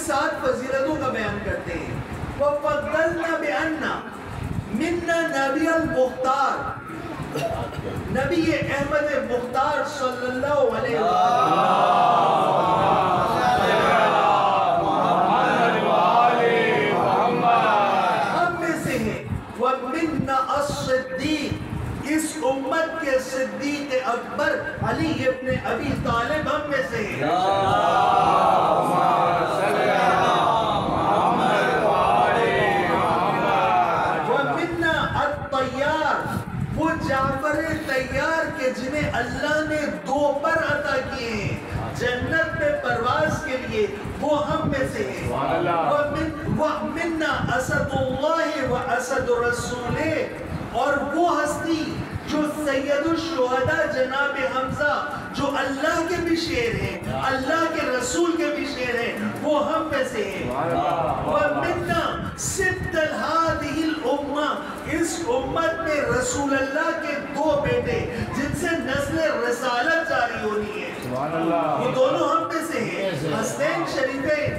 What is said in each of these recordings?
7 فضیلتوں کا بیان کرتے ہیں. وَفَضَّلْنَا بِأَنَّا مِنَّا نَبِيَ الْمُخْتَارِ، نبی احمد مختار صلی اللہ علیہ وسلم ہم میں سے ہیں. وَمِنَّا الصِّدِّيقِ، اس امت کے صدیق اکبر علی ابن ابی طالب ہم میں سے ہیں. وَمِنَّا الطَّيَّارِ، وہ جعفر طیار کے جنہیں اللہ نے 2 پر عطا کیے ہیں جنت میں پرواز کے لیے، وہ ہم میں سے ہیں. وَمِنَّا اسد اللہ واسد رسولہ، اور وہ ہستی جو سید الشہداء جناب حمزہ جو اللہ کے بھی شیر ہیں، اللہ کے رسول کے بھی شیر ہیں، وہ ہم میں سے ہیں. وَمِنَّا سِبْطَ هَذِهِ الْأُمَّةِ، اس امت میں رسول اللہ کے 2 بیٹے جن سے نسل رسالت جاری ہونی ہے، وہ دونوں ہم میں سے ہیں، حسنین شریفین.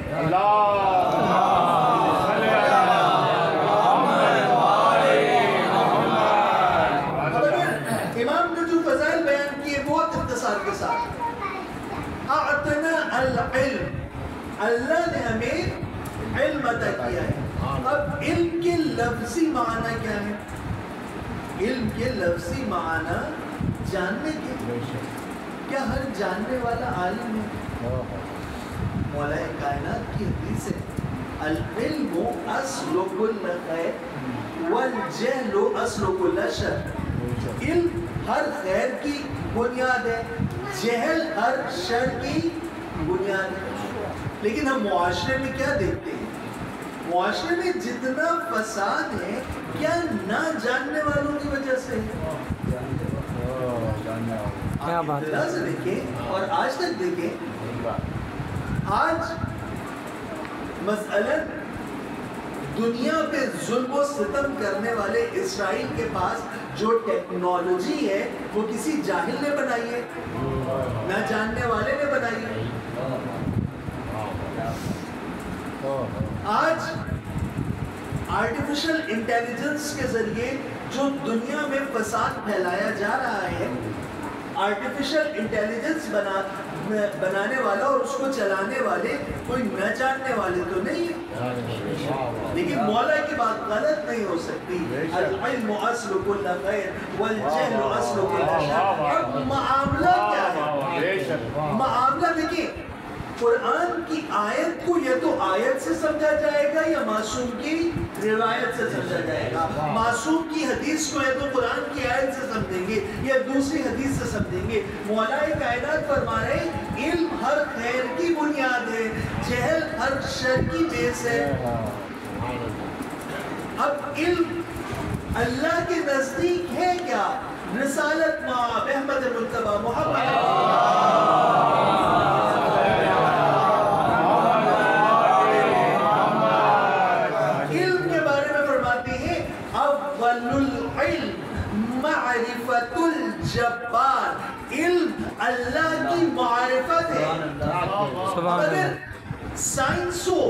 کے ساتھ اعطنا العلم، اللہ نے ہمیں علم عطا کیا ہے. اب علم کے لفظی معنی کیا ہے؟ علم کے لفظی معنی جاننے کے. کیا ہر جاننے والا عالم ہے؟ مولا کائنات کی حدیث ہے العلم اصل کل خیر والجہل اصل کل شر. علم ہر خیر کی بنیاد ہے، جہل ہر شر کی بنیاد ہے. لیکن ہم معاشرے میں کیا دیکھتے ہیں؟ معاشرے میں جتنا فساد ہے کیا نہ جاننے والوں کی وجہ سے ہے؟ آپ ابتدا سے دیکھیں اور آج تک دیکھیں، آج مثلاً دنیا پہ ظلم و ستم کرنے والے اسرائیل کے پاس جو ٹیکنالوجی ہے وہ کسی جاہل نے بنائی ہے، نہ جاننے والے نے بنائی ہے. آج آرٹیفیشل انٹیلیجنس کے ذریعے جو دنیا میں فساد پھیلایا جا رہا ہے، آرٹیفیشل انٹیلیجنس بنانے والا اور اس کو چلانے والے کوئی نہ جاننے والے تو نہیں ہے. لیکن مولا کی بات غلط نہیں ہو سکتی. العلم اصل کل خیر والجہل اصل کل شر. اب معاملہ کیا ہے؟ معاملہ دیکھیں، قرآن کی آیت کو یا تو آیت سے سمجھا جائے گا یا معصوم کی روایت سے سمجھا جائے گا. معصوم کی حدیث کو یا تو قرآن کی آیت سے سمجھیں گے یا دوسری حدیث سے سمجھیں گے. مولا کائنات فرما رہے ہیں علم ہر خیر کی بنیاد ہے، جہل ہر شر کی بیس ہے. اب علم اللہ کے نزدیک ہے کیا؟ رسالت مآب احمد مجتبی محمد معرفت الجبار. علم اللہ کی معرفت ہے. اگر سائنس ہو،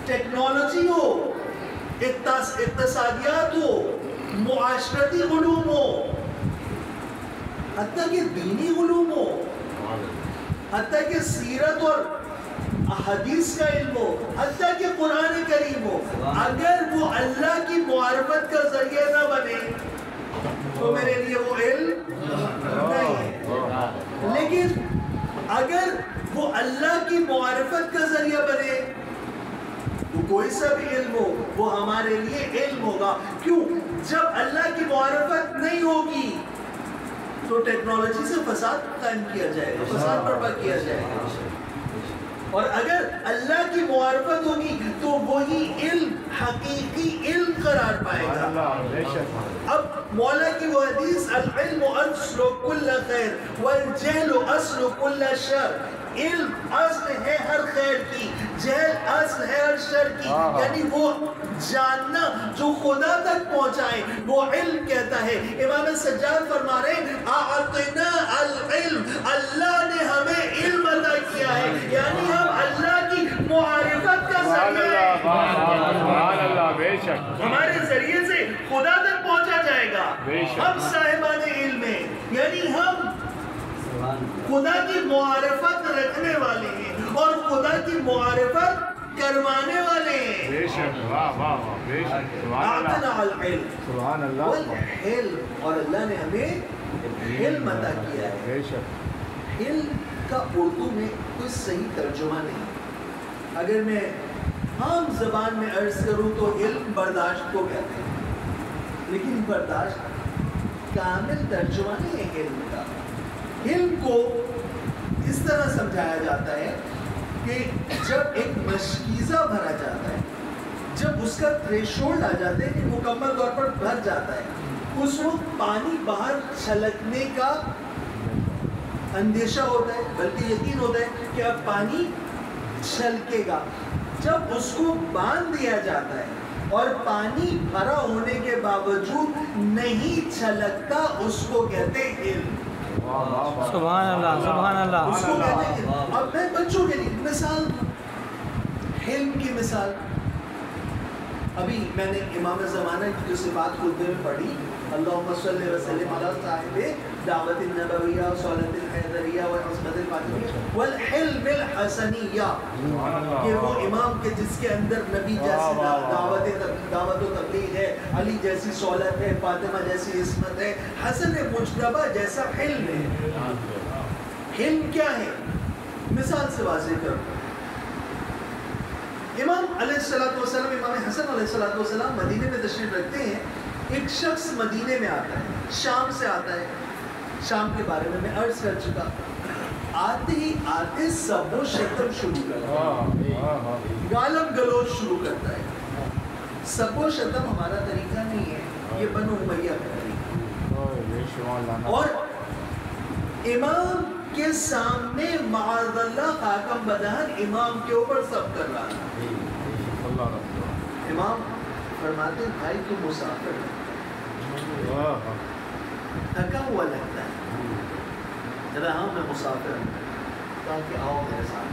ٹیکنالوجی ہو، اقتصادیات ہو، معاشرتی علوم ہو، حتیٰ کہ دینی علوم ہو، حتیٰ کہ سیرت اور حدیث کا علم ہو، حتیٰ کہ قرآن کریم ہو، اگر وہ اللہ کی معرفت کا ذریعہ نہ بنے تو میرے لیے وہ علم نہیں ہے. لیکن اگر وہ اللہ کی معرفت کا ذریعہ بنے تو کوئی سا بھی علم ہو وہ ہمارے لیے علم ہوگا. کیوں؟ جب اللہ کی معرفت نہیں ہوگی تو ٹیکنالوجی سے فساد قائم کیا جائے گا، فساد برپا کیا جائے گا. اور اگر اللہ کی معرفت ہوگی تو وہی علم حقیقی علم قرار پائے گا. اب مولا کی وہ حدیث العلم اصل کل خیر والجہل اصل کل شر. علم اصل ہے ہر خیر کی، جہل اصل ہے ہر شر کی. یعنی وہ جاننا جو خدا تک پہنچائے وہ علم کہتا ہے. امام سجاد فرما رہے ہیں اعطنا العلم، اللہ نے ہمیں علم عطا کیا ہے، یعنی ہم اللہ کی معرفت ہمارے ذریعے سے خدا تک پہنچا جائے گا. ہم صاحبان علم ہیں، یعنی ہم خدا کی معرفت رکھنے والے ہیں اور خدا کی معرفت کروانے والے ہیں. بے شک، واہ واہ واہ، بے شک، سبحان اللہ والحلم، اور اللہ نے ہمیں علم عطا کیا ہے. بے شک. علم کا اردو میں کوئی صحیح ترجمہ نہیں. اگر میں عام زبان میں عرض کروں تو علم برداشت کو کہتے ہیں، لیکن برداشت کامل ترجمہ نہیں ہے علم کا. علم کو اس طرح سمجھایا جاتا ہے کہ جب ایک مشکیزہ بھرا جاتا ہے، جب اس کا تھریشولڈ آ جاتا ہے کہ مکمل طور پر بھر جاتا ہے، اس وقت پانی باہر چھلکنے کا اندیشہ ہوتا ہے، بلکہ یقین ہوتا ہے کہ اب پانی چھلکے گا. جب اس کو باندھ دیا جاتا ہے اور پانی بھرا ہونے کے باوجود نہیں چھلکتا، اس کو کہتے ہیں علم. سبحان اللہ، سبحان اللہ. اس کو کہتے ہیں. اب میں بچوں کے لیے مثال، علم کی مثال، ابھی میں نے امام زمانہ کی جو صفات خطبے میں پڑھی، اللہم صلی وسلم علی صاحب دعوت النبویہ صلوۃ الحیدریہ وعصمت الفاطمیہ والحلم الحسنیہ، کہ وہ امام کے جس کے اندر نبی جیسی دعوت و تبلیغ ہے، علی جیسی صلوت ہے، فاطمہ جیسی عصمت ہے، حسن مجتبی جیسا حلم ہے. حلم کیا ہے؟ مثال سے واضح کروں. امام علیہ السلام، امام حسن علیہ السلام مدینے میں تشریف رکھتے ہیں. ایک شخص مدینے میں آتا ہے، شام سے آتا ہے. شام کے بارے میں عرض کر چکا. آتے ہی آتے سب و شتم شروع کرتا ہے، گالم گلوچ شروع کرتا ہے. سب و شتم ہمارا طریقہ نہیں ہے، یہ بنو امیہ کا طریقہ. اور امام کے سامنے معاذ اللہ خاکم بدہن امام کے اوپر سب کر رہا ہے. امام فرماتے ہیں بھائی تو مسافر ہے، تھکا ہوا لگتا ہے. ذرا ہاں میں مسافر ہوں، تاکہ آؤ میرے ساتھ.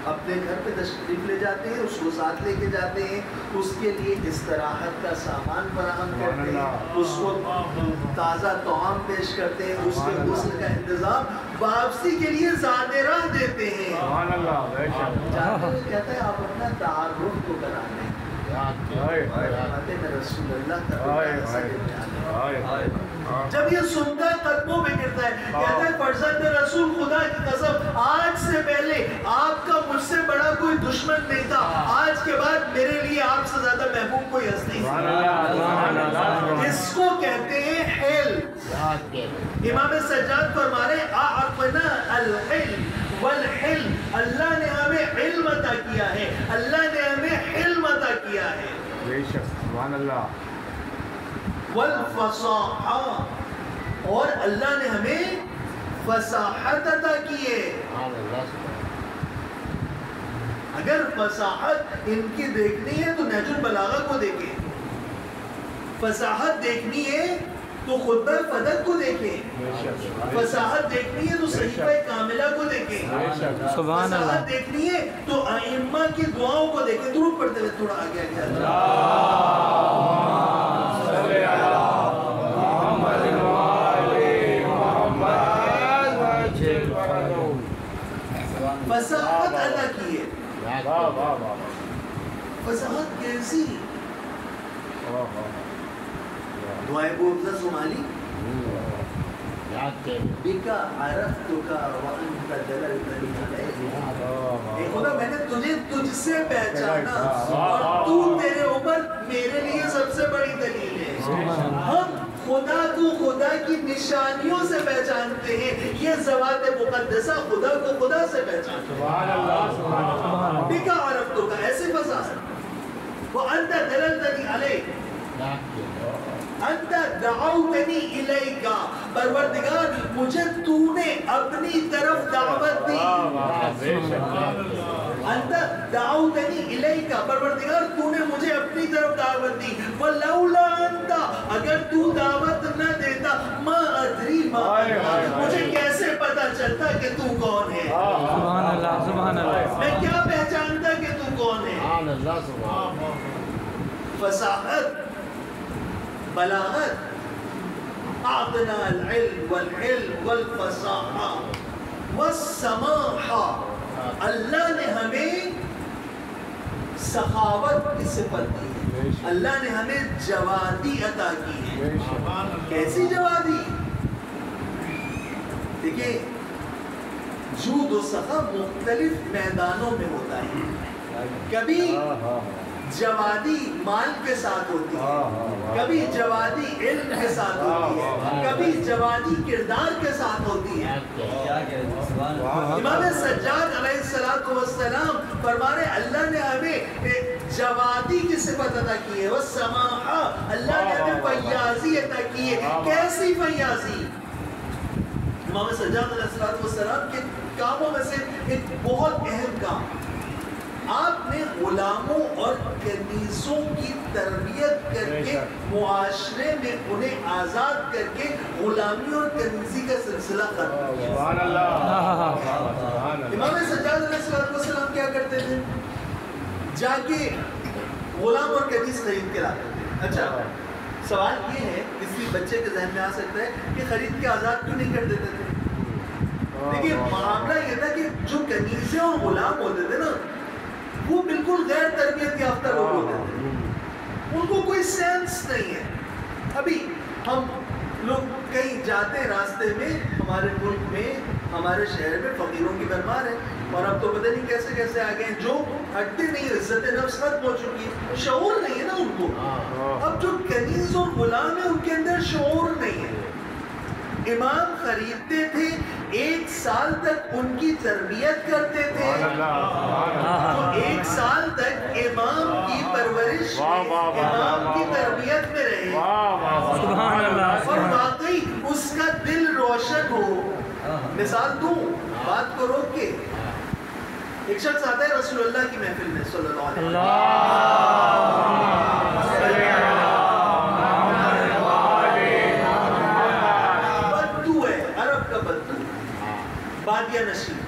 اپنے گھر پہ تشریف لے جاتے ہیں، اس کو ساتھ لے کے جاتے ہیں، اس کے لیے استراحت کا سامان فراہم کرتے ہیں، اس کو تازہ طعام پیش کرتے ہیں، اس کے غسل کا انتظام، واپسی کے لیے زاد راہ دیتے ہیں. جاتے ہوئے کہتا ہے آپ اپنا تعارف تو کرا لیں. رسول اللہ جب یہ سنتا ہے قدموں میں گرتا ہے، کہتا ہے فرزند رسول خدا کی قسم آج سے پہلے آپ کا مجھ سے بڑا کوئی دشمن نہیں تھا، آج کے بعد میرے لیے آپ سے زیادہ محبوب کوئی ہستی نہیں. اس کو کہتے ہیں حلم. امام سجاد فرما رہے اعطنا العلم والحلم، اللہ نے ہمیں علم عطا کیا ہے، اللہ نے ہمیں حلم عطا کیا ہے. بے شک، سبحان اللہ. والفصاحہ، اور اللہ نے ہمیں فصاحت عطا کی ہے. اگر فصاحت ان کی دیکھنی ہے تو نہج البلاغہ کو دیکھیں، فصاحت دیکھنی ہے تو خطبہ فدق کو دیکھیں، فصاحت دیکھنی ہے تو صحیفہ کاملہ کو دیکھیں، فصاحت دیکھنی ہے تو ائمہ کی دعاؤں کو دیکھیں. درود پڑھتے ہوئے تھوڑا آگے فصاحت ادا کی ہے. فصاحت کیسی؟ دعائے بوبزہ سمالی بکا عرفتکا وانت دللتنی علیہ. خدا میں نے تجھے تجھ سے پہچانا اور تو تیرے اوپر میرے لیے سب سے بڑی دلیل ہے. ہم خدا کو خدا کی نشانیوں سے پہچانتے ہیں، یہ ذوات مقدسہ خدا کو خدا سے پہچانتے ہیں. بکا عرفتکا، ایسے فصاحت. وانت دللتنی علیہ، انت دعوتنی الیکا، پروردگار مجھے تو نے اپنی طرف دعوت دی. انت دعوتنی الیکا، پروردگار تو نے مجھے اپنی طرف دعوت دی. ولولا انت، اگر تو دعوت نہ دیتا، ما ادری ما مجھے کیسے پتا چلتا کہ تو کون ہے. سبحان اللہ، سبحان اللہ. میں کیا پہچانتا کہ تو کون ہے. فصاحت، بلاغت. اعطنا العلم والعلم والفصاحہ والسماحہ. اللہ نے ہمیں سخاوت کی صفت دی ہے. اللہ نے ہمیں جوادی عطا کی ہے. کیسی جوادی؟ دیکھیے جود و سخا مختلف میدانوں میں ہوتا ہے. کبھی جوادی مال کے ساتھ ہوتی ہے، کبھی جوادی علم کے ساتھ ہوتی ہے، کبھی جوادی کردار کے ساتھ ہوتی ہے. امام سجاد علیہ السلام فرما رہے اللہ نے ہمیں جوادی کی صفت عطا کی ہے. والسماحہ، اللہ نے ہمیں فیاضی عطا کی ہے. کیسی فیاضی؟ امام سجاد علیہ السلام کے کاموں میں سے ایک بہت اہم کام، آپ نے غلاموں اور کنیزوں کی تربیت کر کے معاشرے میں انہیں آزاد کر کے غلامی اور کنیزی کا سلسلہ ختم کیا. سبحان اللہ. امام سجاد علیہ السلام کیا کرتے تھے؟ جا کے غلام اور کنیز خرید کے لاتے تھے. اچھا سوال یہ ہے، کسی بچے کے ذہن میں آ سکتا ہے کہ خرید کے آزاد کیوں نہیں کر دیتے تھے؟ دیکھیے معاملہ یہ تھا کہ جو کنیزیں اور غلام ہوتے تھے نا وہ بالکل غیر تربیت یافتہ لوگ ہوتے تھے. ان کو کوئی سینس نہیں ہے. ابھی ہم لوگ کہیں جاتے ہیں راستے میں، ہمارے ملک میں ہمارے شہر میں فقیروں کی بھرمار ہے، اور اب تو پتہ نہیں کیسے کیسے آ گئے ہیں جو ہٹتے نہیں. عزت نفس ختم ہو چکی ہے، شعور نہیں ہے نا ان کو. اب جو کنیز اور غلام ہیں ان کے اندر شعور نہیں ہے. امام خریدتے تھے، 1 سال تک ان کی تربیت کرتے تھے. تو 1 سال تک امام کی پرورش امام کی تربیت میں رہے، سبحان اللہ. اور واقعی اس کا دل روشن ہو. مثال دوں بات کو روک کے. ایک شخص آتا ہے رسول اللہ کی محفل میں صلی اللہ علیہ وسلم، بادیہ نشین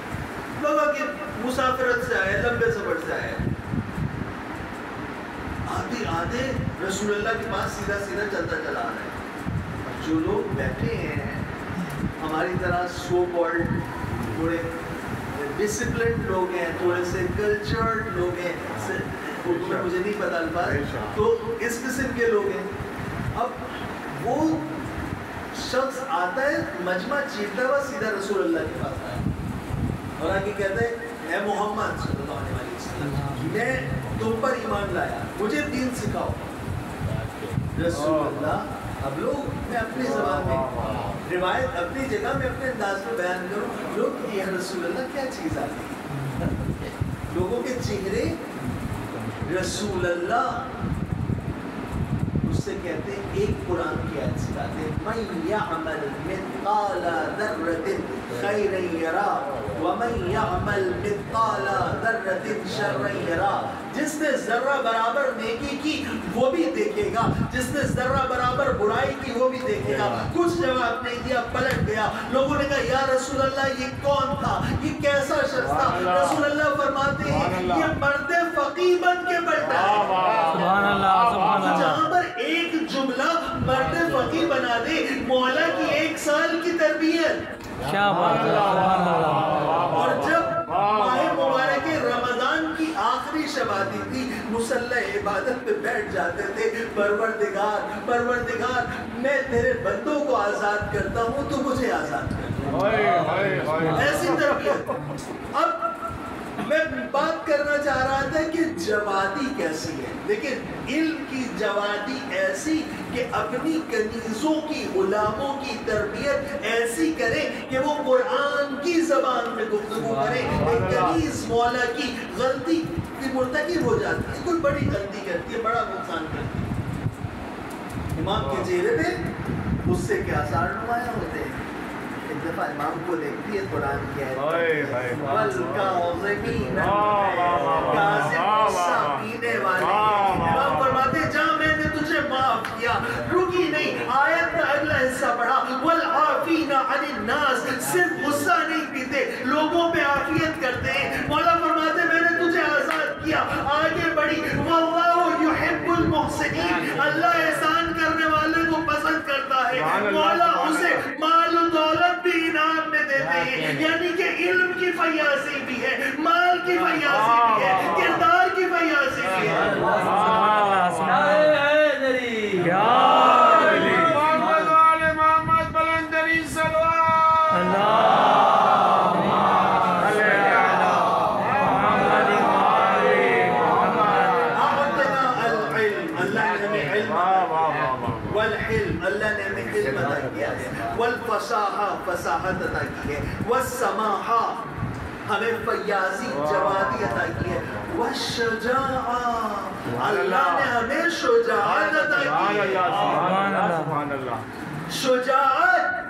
لوگوں کی مسافرت سے آئے، لمبے سفر سے آئے. آدھے رسول اللہ کے پاس سیدھا چلتا چلا آ رہا ہے. جو لوگ بیٹھے ہیں ہماری طرح سو کالڈ تھوڑے ڈسپلنڈ لوگ ہیں، تھوڑے سے کلچرڈ لوگ ہیں، اردو میں مجھے نہیں پتا الفاظ، تو اس قسم کے لوگ ہیں. اب وہ شخص آتا ہے، مجمع چیرتا ہوا سیدھا رسول اللہ کے پاس آیا اور آگے کہتا ہے اے محمد صلی اللہ علیہ وسلم، میں تم پر ایمان لایا، مجھے دین سکھاؤ. رسول اللہ، اب لوگ میں اپنی زبان میں روایت اپنی جگہ میں اپنے انداز میں بیان کروں. لوگ یا رسول اللہ کیا چیز آتی ہے؟ لوگوں کے چہرے رسول اللہ اس سے کہتے ہیں ایک قرآن کی آیت سکھاتے ہیں، من یعمل مثقال ذرۃ خیرا یرا ومن یعمل مثقال ذرۃ شرا یرا. جس نے ذرہ برابر نیکی کی وہ بھی دیکھے گا، جس نے ذرہ برابر برائی کی وہ بھی دیکھے گا. کچھ جواب نہیں دیا، پلٹ گیا. لوگوں نے کہا یا رسول اللہ یہ کون تھا، یہ کیسا شخص تھا؟ رسول اللہ فرماتے ہیں یہ مرد فقیہ بن کے پلٹا ہے. سبحان اللہ. سبحان اللہ. جہاں پر ایک جملہ مرد فقیہ بنا دے، مولا کی 1 سال کی تربیت. کیا بات ہے. سبحان اللہ. اور جب ماہ مبارک رمضان کی آخری شب آتی تھی، مصلی عبادت پہ بیٹھ جاتے تھے. پروردگار میں تیرے بندوں کو آزاد کرتا ہوں، تو مجھے آزاد کر. ایسی تربیت. اب میں بات کرنا چاہ رہا تھا کہ جوادی کیسی ہے. لیکن علم کی جوادی ایسی کہ اپنی کنیزوں کی، غلاموں کی تربیت ایسی کرے کہ وہ قرآن کی زبان میں گفتگو کرے. ایک کنیز مولا کی غلطی کی مرتکب ہو جاتی ہے، کوئی بڑی غلطی کرتی ہے، بڑا نقصان کرتی ہے، امام کے چہرے پہ اس سے کیا آثار نمایاں ہوتے ہیں. ایک دفعہ امام کو دیکھتی ہے قرآن کی آیت، امام فرماتے ہیں جہاں میں نے تجھے معاف کیا، رکی نہیں، آیت کا اگلا حصہ پڑھا والعافین عن الناس، صرف غصہ نہیں پیتے، لوگوں پہ عافیت کرتے ہیں. مولا فرماتے میں نے تجھے آزاد کیا، آگے بڑھی واللہ یحب المحسنین. مولا اسے مال و دولت بھی انعام میں دیتے ہیں. یعنی کہ علم کی فیاضی بھی ہے, مال کی فیاضی بھی ہے, کردار کی فیاضی بھی ہے. محمد والے محمد بلندری صلوات. والحلم, اللہ نے ہمیں علم عطا کیا ہے. والفصاحہ, فصاحت عطا کی ہے. والسماحہ, ہمیں فیاضی جوادی عطا کی ہے. والشجاعہ, اللہ نے ہمیں شجاعت عطا کی ہے. سبحان اللہ. شجاعت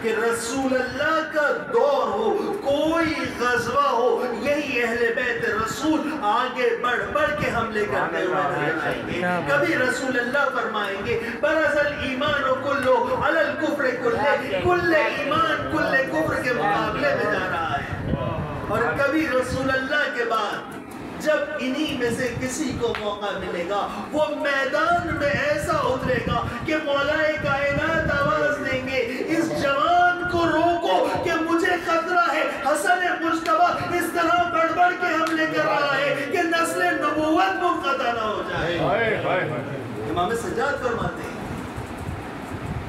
کہ رسول اللہ کا دور ہو, کوئی غزوہ ہو, یہی اہل بیت رسول آگے بڑھ بڑھ کے حملے کرتے ہوئے نظر آئیں گے. کبھی رسول اللہ فرمائیں گے برز الایمان کلو علی الکفر کلہ, کل ایمان کل کفر کے مقابلے میں جا رہا ہے. اور کبھی رسول اللہ کے بعد جب انہی میں سے کسی کو موقع ملے گا, وہ میدان میں ایسا اترے گا کہ مولا کائنات آواز دیں گے, اس جوان کو روکو کہ مجھے خطرہ ہے, حسن مجتبی اس طرح بڑھ بڑھ کے حملے کر رہا ہے کہ نسل نبوت منقطع نہ ہو جائے. امام سجاد فرماتے ہیں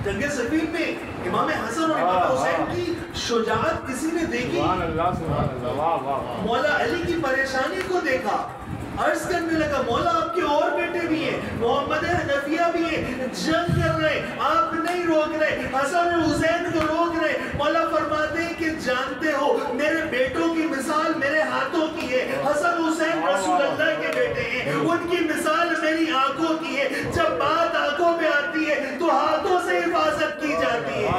جنگ صفین میں امام حسن اور امام حسین کی شجاعت کسی نے دیکھی. مولا علی کی پریشانی کو دیکھا, عرض کرنے لگا مولا آپ کے اور بیٹے بھی ہیں, محمد حنفیہ بھی ہیں, جنگ کر رہے, آپ نہیں روک رہے, حسن اور حسین کو روک رہے. مولا فرماتے ہیں کہ جانتے ہو میرے بیٹوں کی مثال میرے ہاتھوں کی ہے. حسن حسین رسول اللہ کے بیٹے ہیں, ان کی مثال میری آنکھوں کی ہے. جب بات آنکھوں پہ آتی ہے تو ہاتھوں سے حفاظت کی جاتی ہے.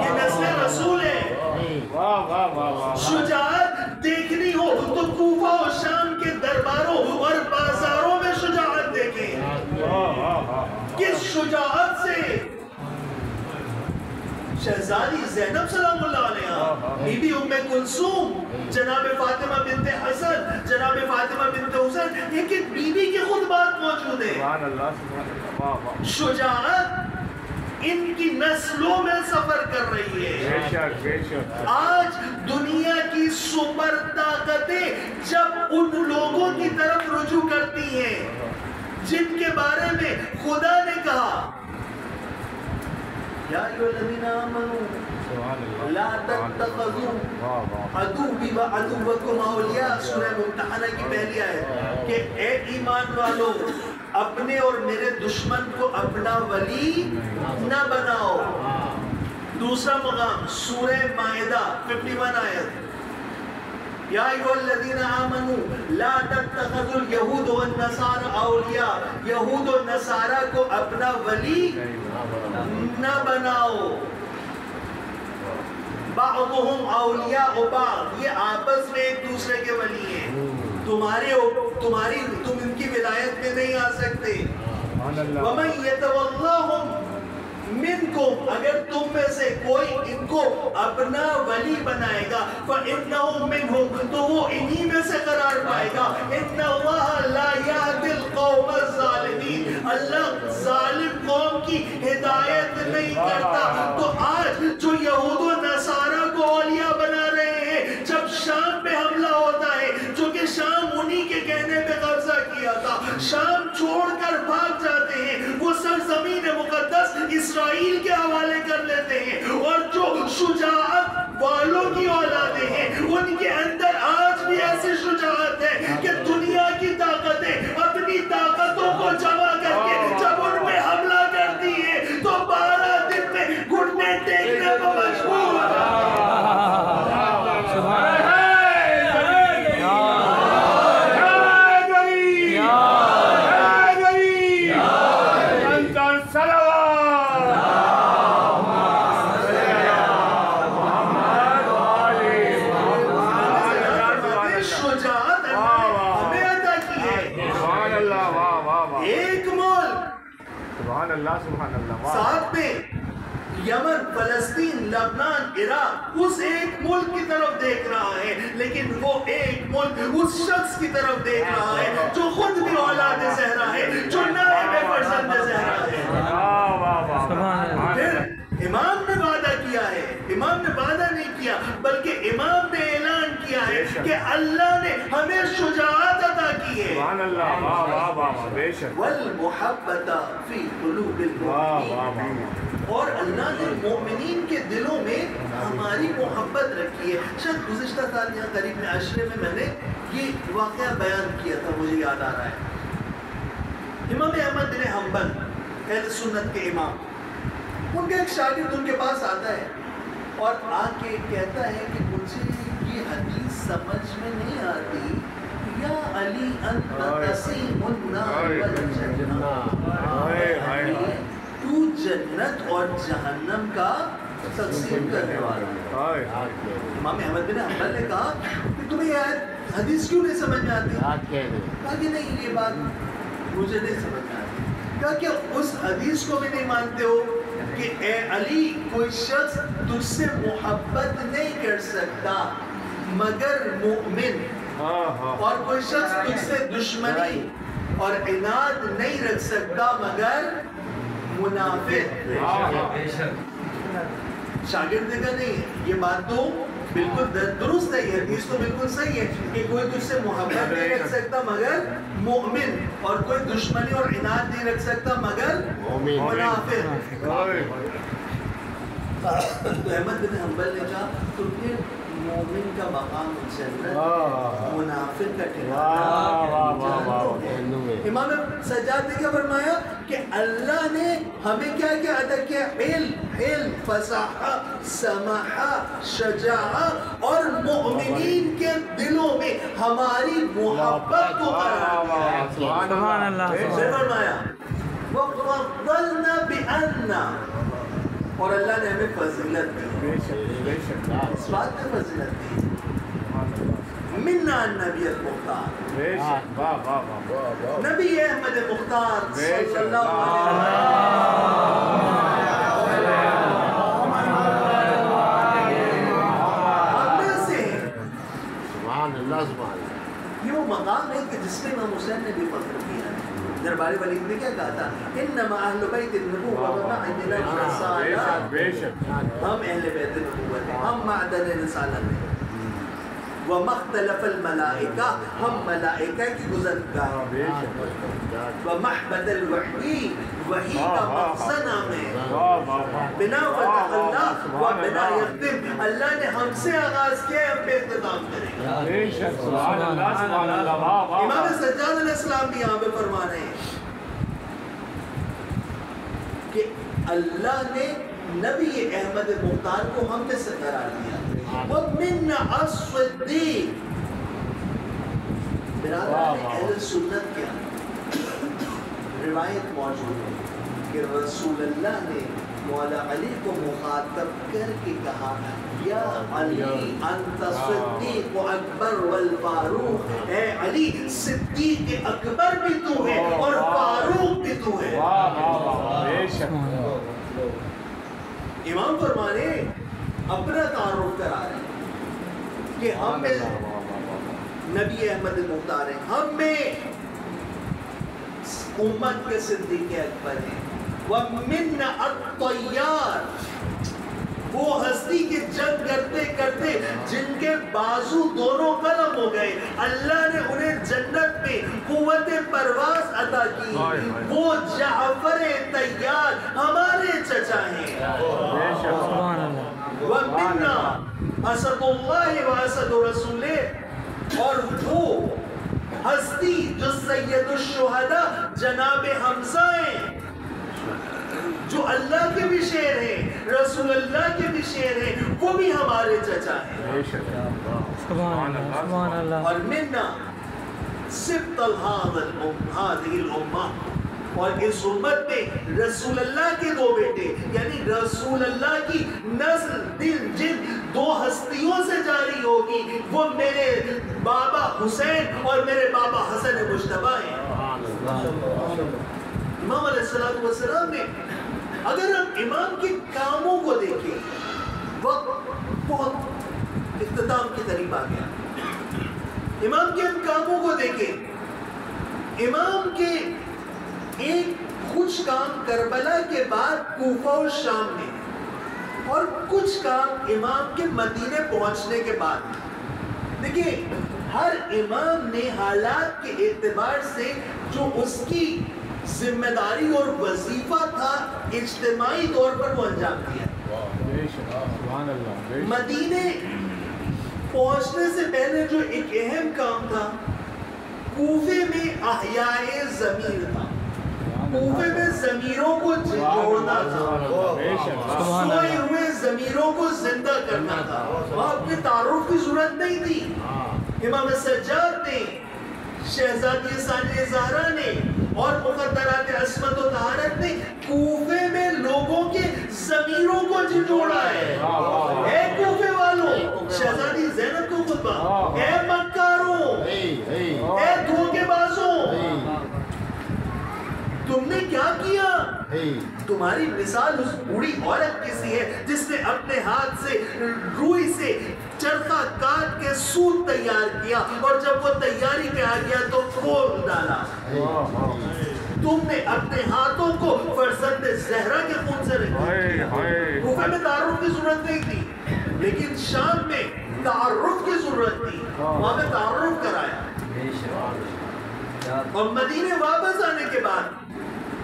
یہ نسل رسول ہے. شجاعت دیکھنی ہو تو کوفہ و شام کے درباروں اور بازاروں میں شجاعت دیکھیں. کس شجاعت سے شہزادی زینب سلام اللہ علیہا, بی بی ام کلثوم, جناب فاطمہ بنت حسن, جناب فاطمہ بنت حسین, ایک ایک بی بی کی خود بات موجود ہے. شجاعت ان کی نسلوں میں سفر کر رہی ہے. آج دنیا کی سپر طاقتیں جب ان لوگوں کی طرف رجوع کرتی ہیں جن کے بارے میں خدا نے کہا یا ایھا الذین آمنوا لا تتخذوا عدوی وعدوکم اولیاء, سورہ ممتحنہ کی پہلی آیت, کہ اے ایمان والو اپنے اور میرے دشمن کو اپنا ولی نہ بناؤ. دوسرا مقام سورہ مائدہ 51 آیت, یا ایھا الذین آمنوا لا تتخذوا اليہود والنصارى اولیاء, یہود و نصارہ کو اپنا ولی نہ بناؤ. بعضهم اولیاء بعض, یہ آپس میں ایک دوسرے کے ولی ہیں. تم ان کی ولایت میں نہیں آ سکتے. وَمَنْ يَتَوَلَّهُمْ مِنْكُمْ, اگر تم میں سے کوئی ان کو اپنا ولی بنائے گا, فَإِنَّهُ مِنْهُمْ, تو وہ انہی میں سے قرار پائے گا. إِنَّ اللَّهَ لَا يَهْدِي الْقَوْمَ الظَّالِمِينَ, اللہ ظالم قوم کی ہدایت نہیں کرتا. تو آج جو یہود و نصارہ کو اولیاء بنا رہے ہیں, جب شام پہ حملہ ہوتا ہے, جو کہ شام انہی کے کہنے پہ قبضہ کیا تھا, شام چھوڑ کر بھاگ جاتے ہیں, وہ سرزمین مقدس اسرائیل کے حوالے کر لیتے ہیں. اور جو شجاعت والوں کی اولادیں ہیں, ان کے اندر آج بھی ایسی شجاعت ہے کہ دنیا کی طاقتیں اپنی طاقتوں کو جمع کر کے جب ان پہ حملہ کرتی ہیں تو 12 دن میں گھٹنے ٹیکنے پر مجبور ہو جاتے ہیں. ساتھ میں یمن, فلسطین, لبنان, عراق اس ایک ملک کی طرف دیکھ رہا ہے, لیکن وہ ایک ملک اس شخص کی طرف دیکھ رہا ہے جو خود بھی اولاد زہرا ہے, جو نائب فرزند زہرا ہے. امام نے وعدہ نہیں کیا بلکہ امام نے اعلان کیا ہے کہ اللہ نے ہمیں شجاعت عطا کی ہے. سبحان اللہ. واہ واہ واہ بے شک. والمحبت فی قلوب المؤمنین. اور اللہ نے مومنین کے دلوں میں ہماری محبت رکھی ہے. شاید گزشتہ سال یہاں قریب میں عشرے میں نے یہ واقعہ بیان کیا تھا, مجھے یاد آ رہا ہے. امام احمد بن حنبل اہل سنت کے امام, ان کا ایک شاگرد ان کے پاس آتا ہے اور آ کے کہتا ہے کہ مجھے یہ حدیث سمجھ میں نہیں آتی, یا علی انت تقسیم النار والجنہ, تو جنت اور جہنم کا تقسیم کرنے والا. امام احمد بن حنبل نے کہا کہ تمہیں یہ حدیث کیوں نہیں سمجھ میں آتی؟ کہا کہ نہیں, یہ بات مجھے نہیں سمجھ میں آتی. کہا کہ اس حدیث کو بھی نہیں مانتے ہو کہ اے علی کوئی شخص تجھ سے محبت نہیں کر سکتا مگر مؤمن, اور کوئی شخص تجھ سے دشمنی اور عناد نہیں رکھ سکتا مگر منافق. شاگرد نے کہا نہیں, یہ بات تو بالکل درست ہے, یہ حدیث تو بالکل صحیح ہے کہ کوئی تجھ سے محبت نہیں رکھ سکتا مگر مومن, اور کوئی دشمنی اور عناد نہیں رکھ سکتا مگر منافق. تو احمد بن حنبل نے کہا تو پھر مومن کا مقام جنت, منافق کا ٹھکانہ جہنم. امام سجاد نے کیا فرمایا کہ اللہ نے ہمیں کیا کیا عطا کیا؟ علم, فصاحت, سماحت, شجاعت, اور مومنین کے دلوں میں ہماری محبت کو قرار دیا. سبحان اللہ. فرمایا وَفَضَّلْنَا بِأَنَّا, اور اللہ نے ہمیں فضیلت دی. اس بات میں فضیلت دی منا النبی المختار, نبی احمد مختار صلی اللہ علیہ وسلم. یہ وہ مقام ہے کہ جس میں امام حسین نے بھی فخر کیا. درباری ولید نے کیا کہا تھا؟ انما اہل بیت النبوہ ومعدن الرسالہ, ہم اہل بیت نبوت ہیں, ہم معدن رسالت ہیں. ومختلف الملائکہ, ہم ملائکہ کی گزرگاہ ہیں. ومحبت الوحی, وحی کا مخزن ہمیں. بنا فتح اللہ و بنا یختم, اللہ نے ہم سے آغاز کیا ہے, ہم پہ اختتام کریں گے. امام سجاد علیہ السلام بھی یہاں پہ فرما رہے ہیں کہ اللہ نے نبی احمد مختار کو ہم میں سے قرار دیا. وَمِنَّ الصِّدِّيقِ, برادران اہل سنت کے روایت موجود ہے کہ رسول اللہ نے مولا علی کو مخاطب کر کے کہا یا علی انت صدیق اکبر والفاروق, اے علی صدیق اکبر بھی تو ہے اور فاروق بھی تو ہے. امام فرمانے اپنا تعارف کرا رہے ہیں کہ ہم میں نبی احمد مختار ہیں, ہم میں امت کے صدیق اکبر ہیں. وَمِنَّ الطَّيَّارِ, وہ ہستی کے جنگ کرتے کرتے جن کے بازو دونوں قلم ہو گئے, اللہ نے انہیں جنت میں قوت پرواز عطا کی. وہ جعفر طیار ہمارے چچا ہیں. سبحان اللہ. وَمِنَّا اسد اللہ و اسد رسولہ, اور وہ ہستی جو سید الشہداء جناب حمزہ ہیں, جو اللہ کے بھی شیر ہیں, رسول اللہ کے بھی شیر ہیں, وہ بھی ہمارے چچا ہیں. سبحان اللہ. سبحان اللہ. اور منا سبط هذه الامہ, اور اس امت میں رسول اللہ کے دو بیٹے, یعنی رسول اللہ کی نسل دل جن دو ہستیوں سے جاری ہوگی, وہ میرے بابا حسین اور میرے بابا حسن مجتبی ہیں. امام علیہ السلام نے, اگر ہم امام کے کاموں کو دیکھیں, وقت بہت اختتام کی قریب آ گیا, امام کے ان کاموں کو دیکھیں. امام کے ایک کچھ کام کربلا کے بعد کوفہ اور شام میں, اور کچھ کام امام کے مدینے پہنچنے کے بعد. دیکھیں ہر امام نے حالات کے اعتبار سے جو اس کی ذمہ داری اور وظیفہ تھا اجتماعی طور پر وہ انجام دیا. مدینے پہنچنے سے پہلے جو ایک اہم کام تھا کوفے میں احیاء ضمیر تھا. کوفے میں ضمیروں کو جوڑنا تھا, سوئے ہوئے ضمیروں کو زندہ کرنا تھا. وہاں اپنے تعارف کی ضرورت نہیں تھی. امام سجاد نے, شہزادی ثانیہ زہرا نے اور مقدرات عصمت و طہارت نے کوفے میں لوگوں کے ضمیروں کو جوڑا ہے. اے کوفے والوں, شہزادی زینب کو خطبہ, اے مکاروں, اے دھوکے بازوں, تم نے کیا کیا؟ تمہاری مثال اس بوڑھی عورت کی سی ہے جس نے اپنے ہاتھ سے روئی سے چرخہ کاٹ کے سوت تیار کیا اور جب وہ تیاری پہ آ گیا تو کھول ڈالا. تم نے اپنے ہاتھوں کو فرزند زہرا کے خون سے رکھا. کوفہ میں تعارف کی ضرورت نہیں تھی لیکن شام میں تعارف کی ضرورت تھی. وہاں میں تعارف کرایا. اور مدینے واپس آنے کے بعد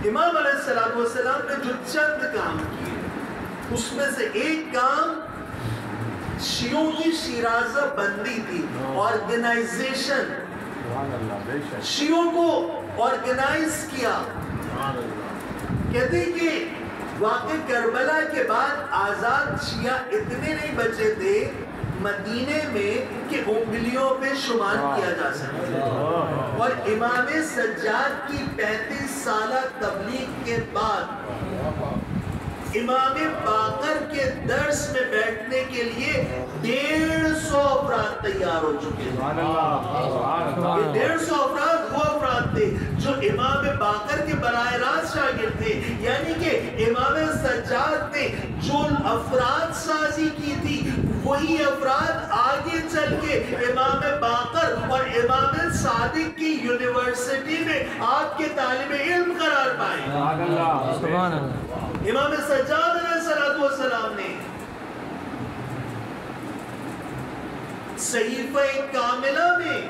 امام علیہ السلام نے جو چند کام کیے اس میں سے ایک کام شیعوں کی شیرازہ بندی تھی, آرگنائزیشن. شیعوں کو آرگنائز کیا. کہتے ہیں کہ واقع کربلا کے بعد آزاد شیعہ اتنے نہیں بچے تھے مدینے میں کہ انگلیوں پہ شمار کیا جا سکتا. اور امام سجاد کی 35 سالہ تبلیغ کے بعد امام باقر کے درس میں بیٹھنے کے لیے 150 افراد تیار ہو چکے ہیں. 150 افراد وہ افراد تھے جو امام باقر کے براہ راست شاگرد تھے. یعنی کہ امام سجاد نے جو افراد سازی کی تھی وہی افراد آگے چل کے امام باقر اور امام صادق کی یونیورسٹی میں آپ کے طالب علم قرار پائے. سبحان اللہ. امام سجاد علیہ السلام نے صحیفہ کاملہ میں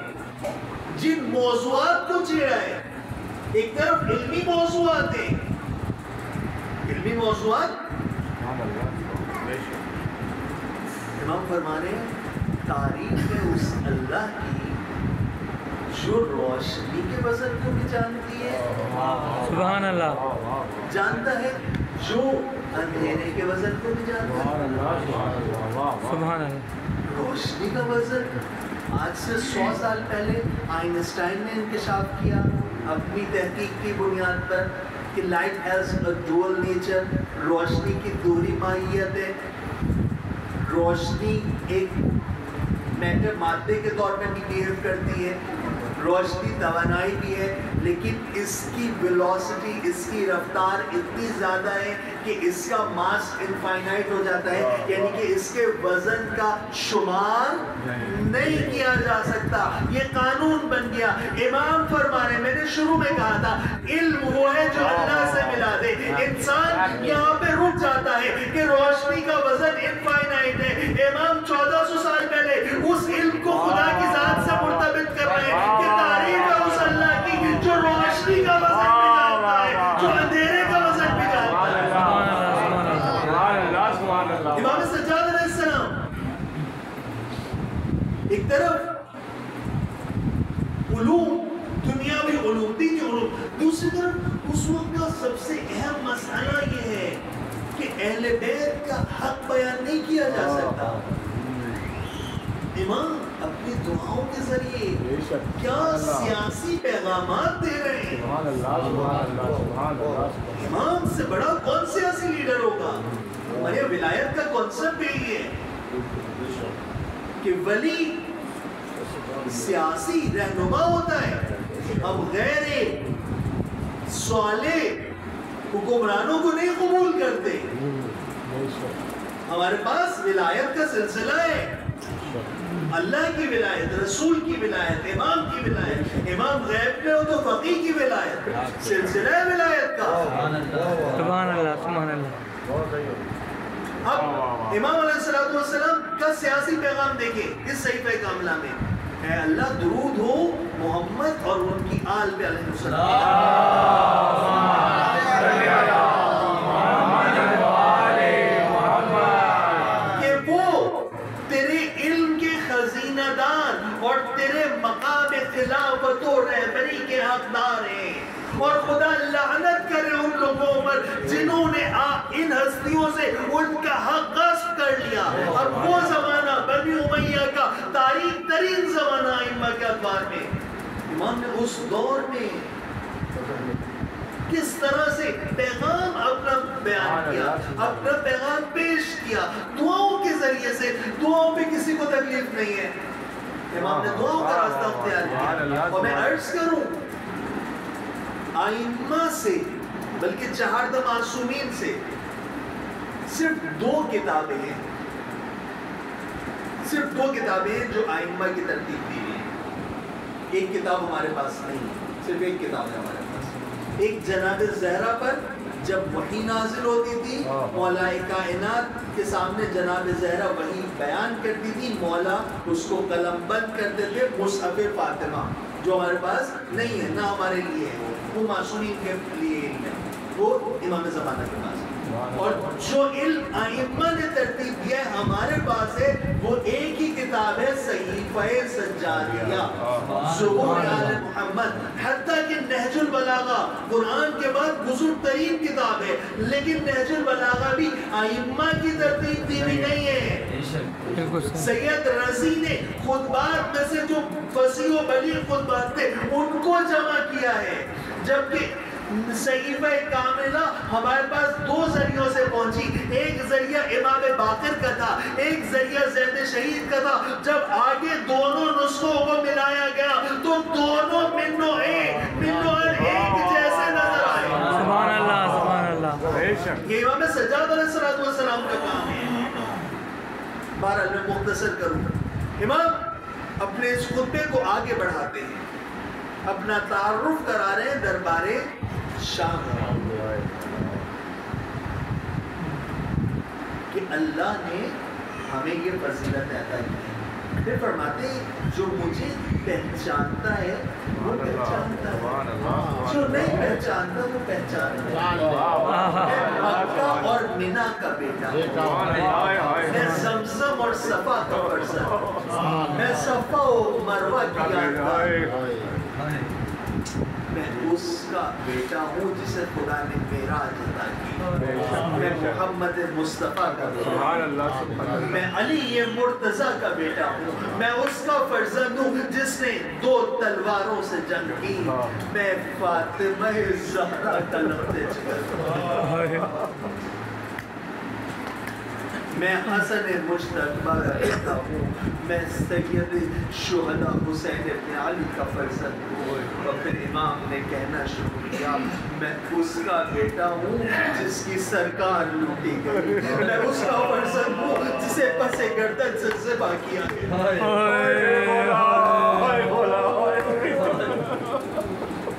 جن موضوعات کو چھیڑا ہے, ایک طرف علمی موضوعات ہیں, علمی موضوعات امام فرمانے تعریف ہے اس اللہ کی جو روشنی کے وزن کو بھی جانتی ہے, سبحان اللہ, جانتا ہے جو اندھیرے کے وزن کو بھی جانتا ہے. سبحان اللہ. روشنی کا وزن آج سے 100 سال پہلے آئنسٹائن نے انکشاف کیا اپنی تحقیق کی بنیاد پر کہ light has a dual nature. روشنی کی دوہری ماہیت ہے. روشنی ایک میٹر مادے کے طور پر بھی بیہیو کرتی ہے. روشنی توانائی بھی ہے لیکن اس کی ویلوسٹی, اس کی رفتار اتنی زیادہ ہے کہ اس کا ماس انفائنائٹ ہو جاتا ہے. یعنی کہ اس کے وزن کا شمار نہیں کیا جا سکتا. یہ قانون بن گیا. امام فرمانے, میں نے شروع میں کہا تھا علم وہ ہے جو اللہ سے ملا دے. انسان یہاں پہ رک جاتا ہے کہ روشنی کا وزن انفائنائٹ ہے. امام 1400 سال پہلے اس علم کو خدا کی ذات سے مرتبط کر رہے ہیں کہ تعریف ہے اس اللہ کی جو روشنی کا وزن بھی جانتا ہے, جو اندھیرے کا وزن بھی جانتا ہے. امام سجاد علیہ السلام ایک طرف علوم, دنیاوی علوم, دینی علوم, دوسری طرف اس وقت کا سب سے اہم مسئلہ یہ ہے کہ اہل بیت کا حق بیان نہیں کیا جا سکتا. امام اپنی دعاؤں کے ذریعے کیا سیاسی پیغامات دے رہے ہیں. امام سے بڑا کون سیاسی لیڈر ہوگا. ہماری ولایت کا کانسیپٹ یہی ہے کہ ولی سیاسی رہنما ہوتا ہے. اب غیر صالح حکمرانوں کو نہیں قبول کرتے. ہمارے پاس ولایت کا سلسلہ ہے. اللہ کی ولایت, رسول کی ولایت, امام کی ولایت. امام غیب میں ہو تو فقیہ کی ولایت, سلسلہ ولایت کا. سبحان اللہ, سبحان اللہ. اب امام علیہ السلام کا سیاسی پیغام دیکھیں اس صحیفہ کاملہ میں، اے اللہ درود ہو محمد اور ان کی آل پہ علیہ السلام، کہ وہ تیرے علم کے خزینہ دار اور تیرے مقام خلافت و رہبری کے حقدار ہیں، اور خدا لعنت کرے ان لوگوں پر جنہوں نے ان ہستیوں سے ان کا حق غصب کر لیا۔ اور وہ زمانہ بنی امیہ کا تاریخ ترین زمانہ ائمہ کے ادوار میں، امام نے اس دور میں کس طرح سے پیغام اپنا بیان کیا، اپنا پیغام پیش کیا دعاؤں کے ذریعے سے۔ دعاؤں پہ کسی کو تکلیف نہیں ہے، امام نے دعاؤں کا راستہ اختیار کیا۔ اور میں عرض کروں ائمہ سے بلکہ چہاردہ معصومین سے صرف دو کتابیں ہیں جو ائمہ کی ترتیب دی ہیں۔ ایک کتاب ہمارے پاس نہیں ہے، صرف ایک کتاب ہے ہمارے پاس۔ ایک جناب زہرا پر جب وحی نازل ہوتی تھی، مولا کائنات کے سامنے جناب زہرا وحی بیان کرتی تھی، مولا اس کو قلم بند کرتے تھے، مصحف فاطمہ جو ہمارے پاس نہیں ہے، نہ ہمارے لیے ہے، وہ معصومین کے لیے علم ہے، وہ امام زمانہ کے پاس ہے۔ اور جو علم ائمہ نے ترتیب دیا ہے ہمارے پاس ہے، وہ ایک ہی کتاب ہے صحیفہ سجادیہ ظہور آل محمد۔ حتیٰ کہ نہج البلاغہ قرآن کے بعد بزرگ ترین کتاب ہے، لیکن نہج البلاغہ بھی ائمہ کی ترتیب دی ہوئی نہیں ہے۔ سید رضی نے خطبات میں سے جو فصیح و بلیغ خطبات تھے ان کو جمع کیا ہے، جبکہ صحیفہ کاملہ ہمارے پاس دو ذریعوں سے پہنچی، ایک ذریعہ امام باقر کا تھا، ایک ذریعہ زید شہید کا تھا۔ جب آگے دونوں نسخوں کو ملایا گیا تو دونوں منو ایک جیسے نظر آئے۔ سبحان اللہ، سبحان اللہ۔ یہ امام سجاد علیہ السلام کا کام ہے۔ بہرحال میں مختصر کروں، امام اپنے اس خطبے کو آگے بڑھاتے ہیں، اپنا تعارف کرا رہے ہیں دربار شام کہ اللہ نے ہمیں یہ فضیلت عطا کی ہے۔ پھر فرماتے ہیں جو مجھے پہچانتا ہے وہ پہچانتا ہے، جو نہیں پہچانتا وہ پہچانتا ہے۔ میں مکہ اور منا کا بیٹا ہوں، میں زمزم اور صفا کا فرزند، میں صفا و مروہ کی یادگار، میں اس کا بیٹا ہوں جسے خدا نے معراج عطا کی، میں محمد مصطفیٰ کا بیٹا ہوں، میں علی مرتضیٰ کا بیٹا ہوں، میں اس کا فرزند ہوں جس نے دو تلواروں سے جنگ کی، میں فاطمہ زہرا کا لقب جگر ہوں، میں حسن مجتبی کا بیٹا ہوں، میں سید شہداء حسین ابن علی کا فرزند ہوں۔ اور پھر امام نے کہنا شروع کیا میں اس کا بیٹا ہوں جس کی سرکار لوٹی گئی، میں اس کا فرزند ہوں جسے پس گردن سے ذبح کیا گیا۔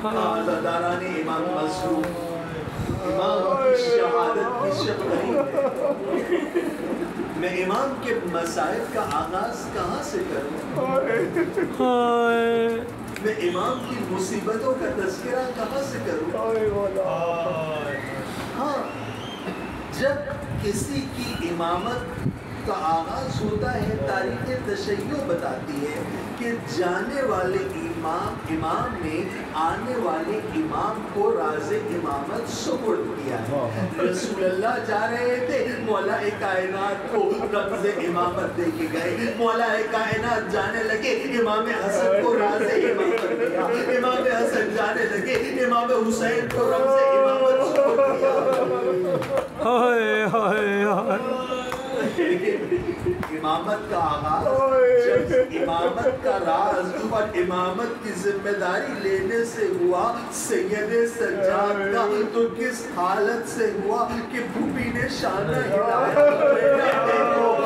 عزاداران امام مظلوم، امام کی شہادت کی شب غریب ہے۔ میں امام کے مصائب کا آغاز کہاں سے کروں؟ میں امام کی مصیبتوں کا تذکرہ کہاں سے کروں؟ ہاں، جب کسی کی امامت کا آغاز ہوتا ہے تاریخ تشیع بتاتی ہے کہ جانے والے امام نے آنے والے امام کو راز امامت سپرد کیا ہے۔ رسول اللہ جا رہے تھے، مولا کائنات کو رمز امامت دے کے گئے، مولا کائنات جانے لگے، امام حسن کو راز امامت دیا، امام حسن جانے لگے، امام حسین کو رمز امامت سپرد کیا۔ لیکن امامت کا آغاز جب امامت کا راز اور امامت کی ذمہ داری لینے سے ہوا سید سجاد کا، تو کس حالت سے ہوا کہ بھوپی نے شانہ ہلایا،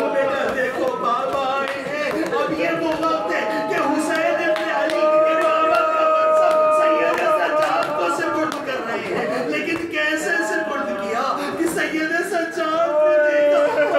بیٹا دیکھو بابا آئے ہیں۔ اب یہ وہ وقت ہے کہ حسین ابن علی امامت کا منصب سید سجاد کو سپرد کر رہے ہیں، لیکن کیسے سپرد کیا کہ سید سجاد نے دیکھا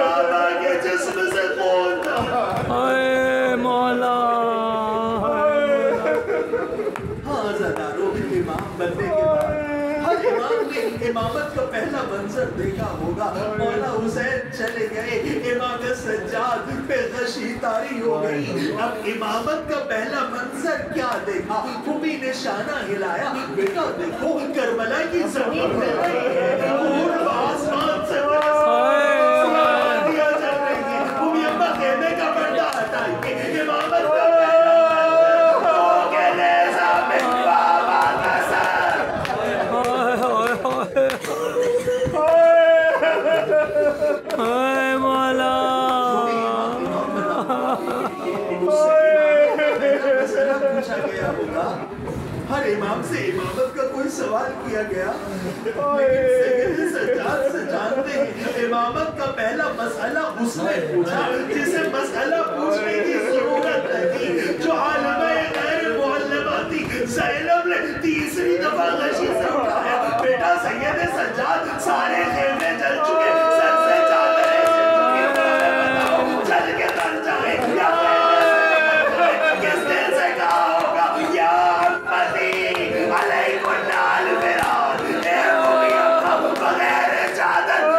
بننے کے بعد ہر امام نے امامت کا پہلا منظر دیکھا ہوگا. مولا حسین چلے گئے, امام سجاد پہ غشی طاری ہو گئی. اب امامت کا پہلا منظر کیا دیکھا؟ پھوپھی نے شانہ ہلایا, بیٹا دیکھو کربلا کی زمین میں رہی ہے اور آسمان سے دیا چل رہی ہے. پھوپھی اماں خیمے کا پردہ ہٹائیے, امامت کا ہر امام سے امامت کا کوئی سوال کیا گیا, لیکن سجاد سے جانتے ہیں امامت کا پہلا مسئلہ اس نے پوچھا جسے مسئلہ پوچھنے کی ضرورت نہیں, جو عالمہ غیر معلمہ تھی. زینب نے تیسری دفعہ غشی سے اٹھایا, بیٹا سید سجاد سارے خیمے جل چکے, سر سے چادریں جل چکی, جل کے تر جائیں یا کس دن سے کہا ہوگا یا امتی علیکم النال فرار, اے مومی امم بغیر چادر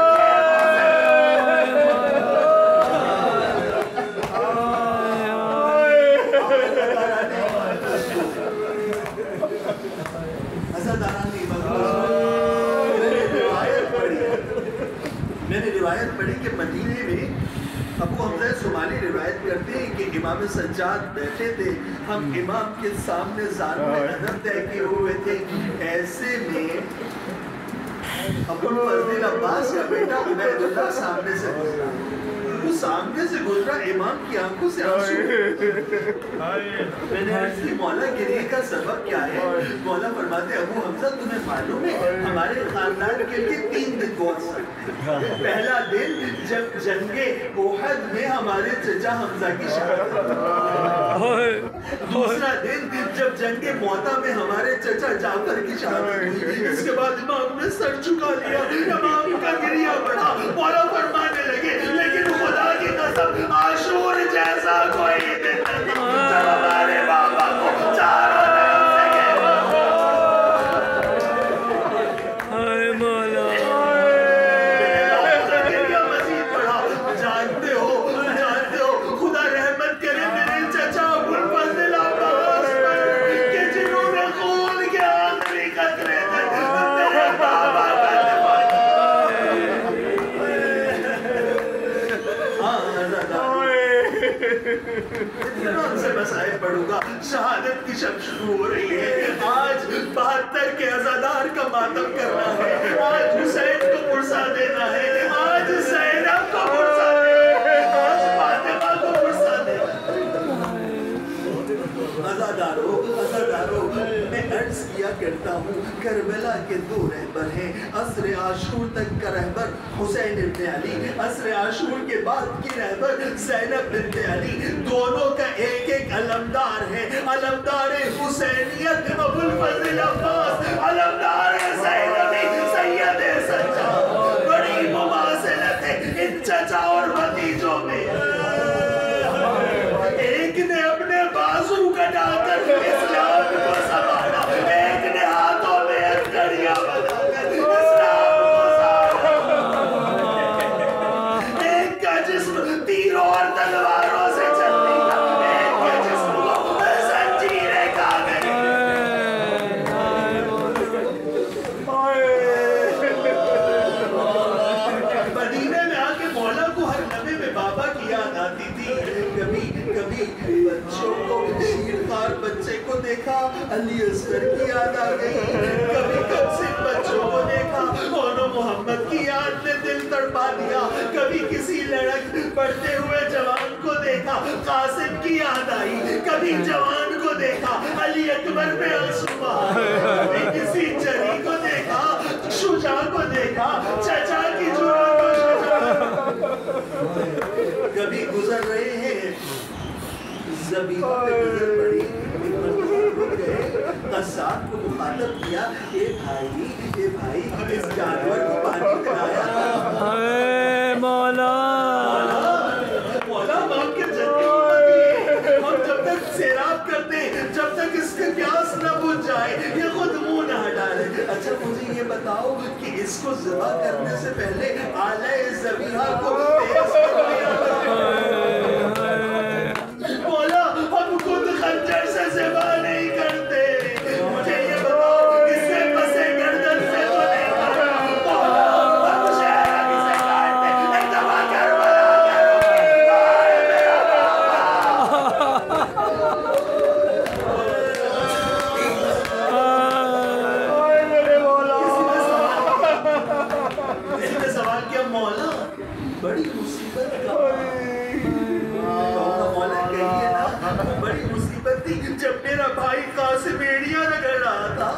میں نے روایت پڑھی کہ مدینے میں ابو حمزہ صومالی روایت کرتے ہیں کہ امام سجاد بیٹھے تھے, ہم امام کے سامنے زانوں میں ادب طے کیے ہوئے تھے. ایسے میں ابو الفضل عباس کا بیٹا عبید اللہ سامنے سے گزرا, وہ سامنے سے گزرا, امام کی آنکھوں سے آنسو. میں نے عرض کی مولا گریے کا سبب کیا ہے؟ مولا فرماتے ابو حمزہ تمہیں معلوم ہے ہمارے خاندان کے لیے 3 دن بہت سخت ہیں. پہلا دن جب جنگ احد میں ہمارے چچا حمزہ کی شہادت, دوسرا دن جب جنگ موتا میں ہمارے چچا جعفر کی شہادت ہوئی. اس کے بعد امام نے سر چکا لیا, امام کا گریہ بڑھا. مولا فرمانے لگے لیکن خدا کی قسم عاشور جیسا کوئی دن نہیں جب ہمارے بابا کو چاروں طرف سے گریہ مزید بڑھا. جانتے ہو خدا رحمت کرے میرے چچا ابو الفضل عباس پر کہ جنہوں نے خون کے آخری قطرے تک میرے بابا کا دفاع اتنا سے مسائل پڑھوں گا. شہادت کی شب شروع ہو رہی ہے. آج 72 کے عزادار کا ماتم کرنا ہے, آج حسین کو پرسا دینا ہے, آج زینب کو پرسا دینا ہے, آج فاطمہ کو پرسا دینا ہے. عزادارو میں عرض کیا کرتا ہوں کربلا کے 2 رہبر ہیں. عصر عاشور تک کا رہبر حسین ابن علی, عصر عاشور کے بعد کی رہبر زینب بنت علی. دونوں کا ایک ایک علمدار ہے, علمدار حسینیت ابو الفضل عباس, علمدار زینبی سید سجاد. بڑی مماثلت ہے ان چچا اور بھتیجوں میں. ایک نے اپنے بازو کٹا کر اسلام کو سنبھالا, ایک نے ہاتھوں میں ہتھکڑیاں بنا کر اسلام کو سنبھالا. ایک کا جسم تیروں اور تلواروں سے چلنے کا, ایک کے جسم کو زنجیریں کھا گئی. مدینے میں آ کے مولا کو ہر لمحے میں بابا کی یاد آتی تھی. کبھی بچوں کو, شیرخوار بچے کو دیکھا علی اصغر کی یاد آ گئی. کبھی کمسن بچوں کو دیکھا مولا محمد کی یاد نے دل تڑپا دیا. کبھی کسی لڑک پڑھتے ہوئے جوان کو دیکھا قاسم کی یاد آئی. کبھی جوان کو دیکھا علی اکبر میں آنسو آئے. کبھی کسی جری کو دیکھا, شجاع کو دیکھا, چچا کی جرات کو شجاع. کبھی گزر رہے ہیں زبیدہ پہ نظر پڑی, ایک مرتبہ رک گئے, قصاب کو مخاطب کیا, اے بھائی اس جانور کو پانی پلایا. اے مولا باپ کے جنگی امتی ہے. ہم جب تک سیراب کرتے ہیں, جب تک اس کے پیاس نہ بجھ جائے, یہ خود منہ نہ ہٹا اچھا مجھے یہ بتاؤ کہ اس کو ذبح کرنے سے پہلے آلہ ذبیحہ کو تیز کر دیا مولا ہم خود خنجر سے ذبح نہیں کرتے مجھے یہ بتاؤ اس سے پسے گردن سے تو نہیں کرنا مولا ہم شہر سے کاٹتے ایک دفعہ کربلا کرو آئے میرا کسی نے سوال کیا مولا بڑی مصیبت کا مولا کہیے نا بڑی مصیبت تھی جب میرا بھائی قاسم ایڑیاں رگڑ رہا تھا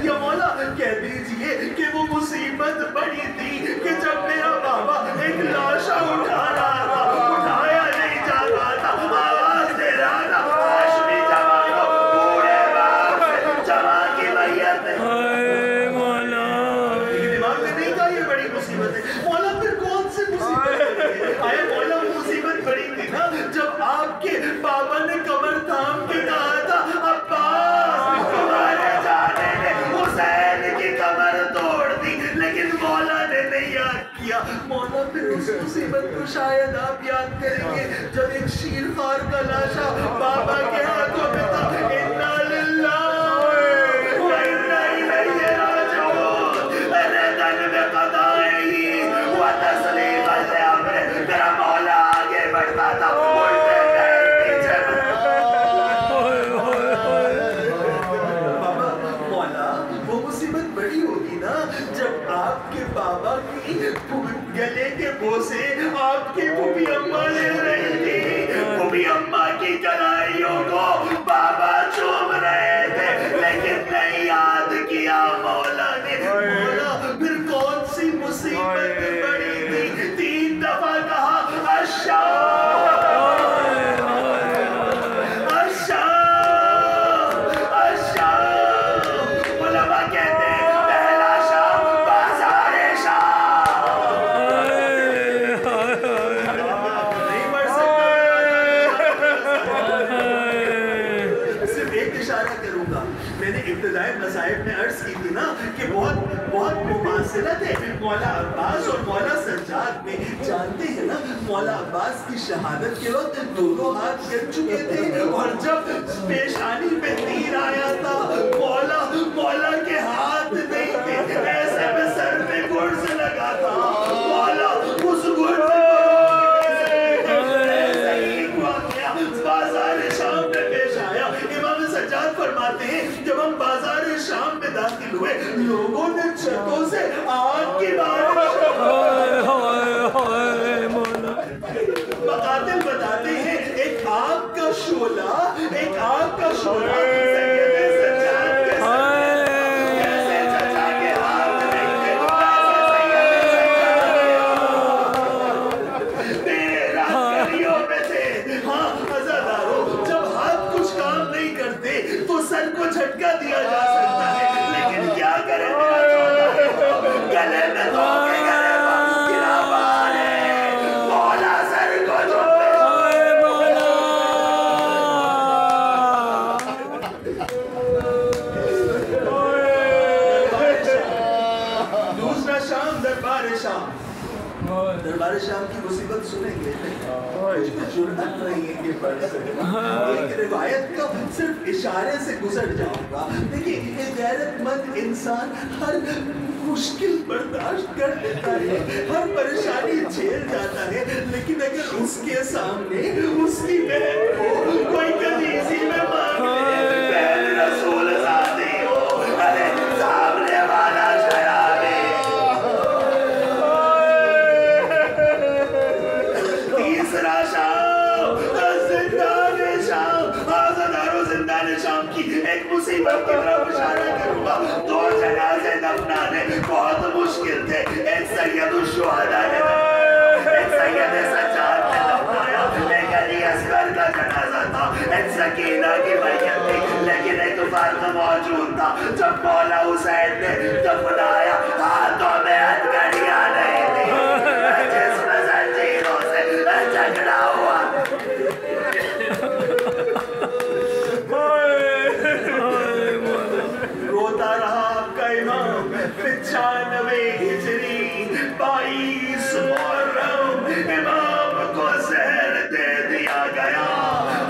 یا مولا کہہ دیجئے کہ وہ مصیبت بڑی تھی کہ جب میرا بابا ایک لاشا اٹھا رہا تھا اٹھایا نہیں جا رہا تھا آواز دے رہا تھا ہاشمی جوانوں بوڑھے باپ سے جوان کی میت ہے دماغ میں نہیں کہا یہ بڑی مصیبت ہے مولا پھر کون سی مصیبت ہے آیا مولا وہ مصیبت بڑی تھی نا جب آپ کے بابا نے کمر تھام کے کہا تھا عباس تمہارے جانے نے حسین کی کمر توڑ دی لیکن مولا نے نہیں یاد کیا مولا پھر اس مصیبت کو شاید آپ یاد کریں گے جب ایک شیر خوار کا لاشا بابا کے ہاتھوں میں تھا اِنَّا لِلَّهِ وَإِنَّا إِلَيْهِ رَاجِعُونَ رَدًا بِقَضَائِهِ وَتَسْلِيمًا لِأَمْرِهِ تیرا مولا آگے بڑھتا تھا اٹھتے پیر پیچھے بابا مولا وہ مصیبت بڑی ہوگی نا جب آپ کے بابا کی گلے کے بوسے آپ کی پھوپھی اماں لے رہی تھی پھوپھی اماں کی کلائیوں کو بابا چوم رہے تھے لیکن نہیں یاد کیا مولا نے مولا پھر کون سی مصیبت بڑی تھی 3 دفعہ کہا الشام الشام الشام علماء کہتے ہیں پہلا شام بازار شام نہیں پڑھ صرف ایک اشارہ کروں گا میں نے ابتدائی مصائب میں عرض کی تھی نا کہ بہت مماثلت ہے مولا عباس اور مولا سجاد میں جانتے ہیں نا مولا عباس کی شہادت کے وقت دونوں ہاتھ گر چکے تھے اور جب پیشانی پہ تیر آیا تھا مولا کے ہاتھ نہیں تھے ایسے میں سر پہ گرز لگا تھا مولا اس گرز بازار شام میں پیش آیا امام سجاد فرماتے ہیں جب ہم بازار شام میں داخل ہوئے لوگوں نے چھتوں سے آگ کی بارش مقاتل بتاتے ہیں ایک آگ کا شعلہ سید سجاد کے ساتھ کیسے چچا کے ہاتھ نہیں تھے میرے راتریوں میں تھے ہاں عزادارو جب ہاتھ کچھ کام نہیں کرتے تو سر کو جھٹکا دیا جا سکتا ہے لیکن کیا کرے میرا چولا ہے گلے میں تو کے گلے پر گرا بار ہے مولا سر کو جھٹکے دوسرا شام دربار شام کی مصیبت سنیں گے مجھ کو جرأت نہیں ہے کہ پڑھ سکیں ایک روایت کا صرف اشارے سے گزر جاؤں گا دیکھیں ایک غیرت مند انسان ہر مشکل برداشت کر لیتا ہے ہر پریشانی جھیل جاتا ہے لیکن اگر اس کے سامنے اس کی بہن کو کوئی کنیزی میں مانگ لے بہن رسول ذاتی ہو ارے سامنے والا شرابی تیسرا شام زندان شام آزادارو زندان شام کی ایک مصیبت کی طرف اشارہ کروں گا 2 جنازے دفنانے بہت مشکل تھے ایک سید الشہداء نے ایک سید سجاد نے دفنایا ایک علی اصغر کا جنازہ تھا ایک سکینہ کی میت تھی لیکن ایک فرق موجود تھا جب مولا حسین نے دفنایا ہاتھوں میں ہتھکڑیاں نہیں تھی جسم زنجیروں سے جھگڑا ہوا روتا رہا آپ کا امام 95 ہجری 22 محرم امام کو زہر دے دیا گیا.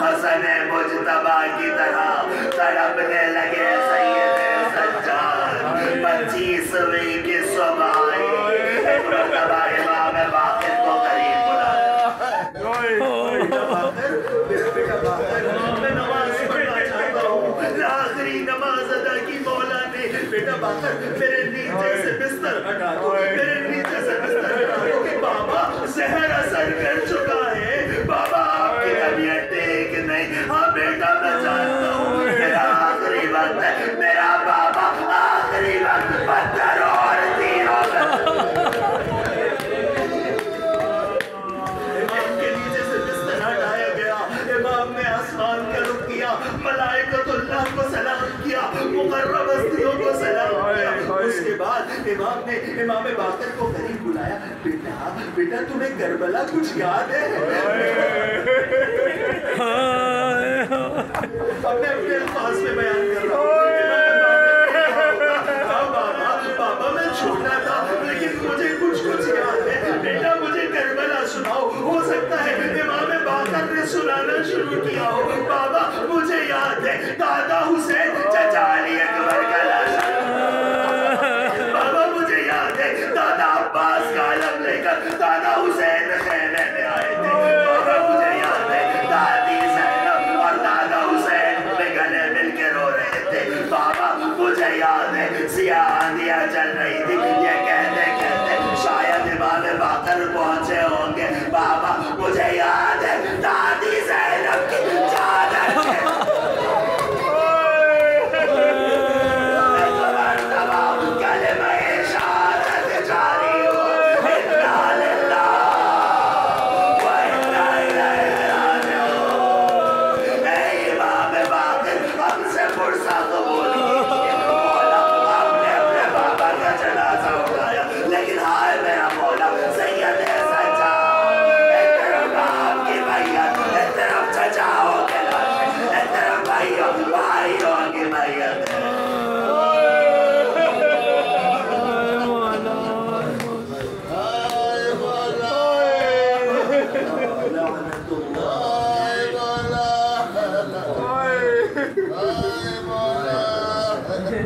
حسن مجتبیٰ کی طرح تڑپنے لگے سید سجاد. 25ویں کی صبح آئی. مرتبہ امام باقر کو قریب بلایا. بیٹا باقر میں نماز پڑھنا چاہتا ہوں. آخری نماز ادا کی مولا نے. بیٹا باقر میرے نیچے سے بستر ہٹا دو, میرے نیچے سے بستر ہٹا دو. بابا زہر اثر کر چکا ہے. بابا آپ کی طبیعت ٹھیک نہیں. ہاں بیٹا میں جانتا ہوں میرا آخری وقت ہے. میرا بابا آخری وقت پتھر اور تیروں میں. امام کے نیچے سے بستر ہٹایا گیا. امام نے آسمان کا رخ کیا. ملائکۃ اللہ کو سلام کیا. مقرب ہستیوں کو سلام کیا. اس کے بعد امام نے امام باقر کو قریب بلایا. بیٹا تمہیں کربلا کچھ یاد ہے؟ اب میں اپنے الفاظ میں بیان کر رہا ہوں. بابا میں چھوٹا تھا لیکن مجھے کچھ یاد ہے. بیٹا مجھے کربلا سناؤ. ہو سکتا ہے امام باقر نے سنانا شروع کیا ہو. بابا مجھے یاد ہے دادا حسین چچا علی اکبر کا لاش. بابا مجھے یاد ہے دادا عباس کا علم لے کر دادا حسین خیمے میں آئے تھے. بابا مجھے یاد ہے دادی زینب اور دادا حسین میں گلے مل کے رو رہے تھے. بابا مجھے یاد ہے سیاہ آندیاں چل رہی تھی. یہ کہتے شاید امام باقر پہنچے ہوں گے. بابا مجھے یاد ہے دادی زینب